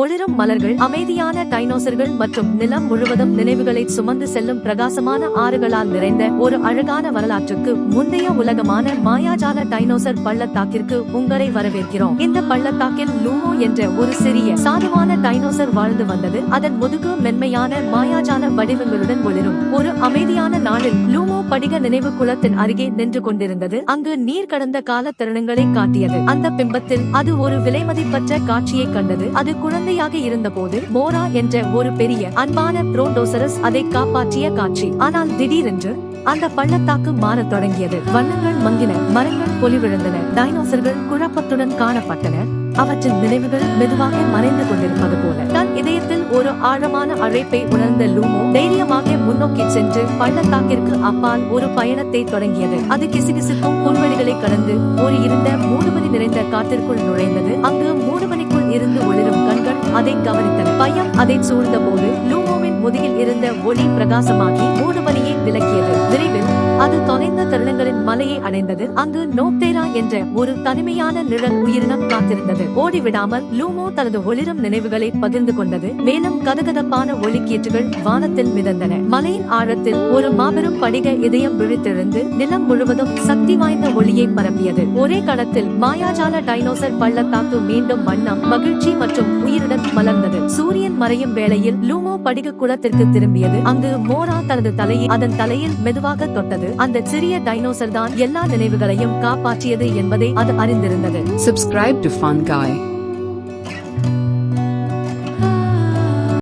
ஒளிரும் மலர்கள், அமைதியான டைனோசர்கள் மற்றும் நிலம் முழுவதும் நினைவுகளை சுமந்து செல்லும் பிரகாசமான ஆறுகளால் நிறைந்த ஒரு அழகான வரலாற்றுக்கு முந்தைய உலகமான மாயாஜால டைனோசர் பள்ளத்தாக்கிற்கு உங்களை வரவேற்கிறோம். இந்த பள்ளத்தாக்கில் லூமோ என்ற ஒரு சிறிய சாதுவான டைனோசர் வாழ்ந்து வந்தது. அதன் முதுகு மென்மையான மாயாஜால வடிவங்களுடன் ஒளிரும். ஒரு அமைதியான நாளில் லூமோ படிக நினைவு குளத்தின் அருகே நின்று கொண்டிருந்தது. அங்கு நீர் கடந்த கால தருணங்களை காட்டியது. அந்த பிம்பத்தில் அது ஒரு விலைமதிப்பற்ற காட்சியை கண்டது. அது குழந்தையாக இருந்தபோது மோரா என்ற ஒரு பெரிய அன்பான புரோண்டோசரஸ் அதை காப்பாற்றிய காட்சி. ஆனால் திடீரென்று அந்த பள்ளத்தாக்கு மாறத் தொடங்கியது. வண்ணங்கள் மங்கின, மரங்கள் பொலிவிழந்தன, டைனோசர்கள் குழப்பத்துடன் காணப்பட்டன. அவற்றின் நினைவுகள் மெதுவாக மறைந்து கொண்டிருப்பது போல. தன் இதயத்தில் ஒரு ஆழமான அழைப்பை உணர்ந்த லூமோ தைரியமாக முன்னோக்கி சென்று பள்ளத்தாக்கிற்கு அப்பால் ஒரு பயணத்தை தொடங்கியது. அது கிசுகிசுக்கும் புல்வெளிகளை கடந்து ஒரு இருண்ட மூடுபனி நிறைந்த காட்டிற்குள் நுழைந்தது. அங்கு மூடுபனிக்குள் இருந்து ஒளிரும் கண்கள் அதை கவனித்தன. பயம் அதை சூழ்ந்த போது லூமோவின் முதுகில் இருந்த ஒளி பிரகாசமாகி மூடுபனியை விலக்கியது. விரைவில் அது தொலைந்த தருணங்களின் மலையை அடைந்தது. அங்கு நோக்டேரா என்ற ஒரு தனிமையான நிழல் உயிரினம் காத்திருந்தது. ஓடிவிடாமல் லூமோ தனது ஒளிரும் நினைவுகளை பகிர்ந்து கொண்டது. மேலும் கதகதப்பான ஒளிக்கீற்றுகள் வானத்தில் மிதந்தன. மலையின் ஆழத்தில் ஒரு மாபெரும் படிக இதயம் விழித்தெழுந்து நிலம் முழுவதும் சக்தி வாய்ந்த ஒளியை பரப்பியது. ஒரே கணத்தில் மாயாஜால டைனோசர் பள்ளத்தாக்கு மீண்டும் வண்ணம், மகிழ்ச்சி மற்றும் உயிருடன் மலர்ந்தது. சூரியன் மறையும் வேளையில் லூமோ படிக குளத்திற்கு திரும்பியது. அங்கு மோரா தனது தலையை அதன் தலையில் மெதுவாக தொட்டது. அந்த சிறிய டைனோசர் தான் எல்லா நினைவுகளையும் காப்பாற்றியது என்பதை அது அறிந்திருந்தது. Subscribe to Fun Guy.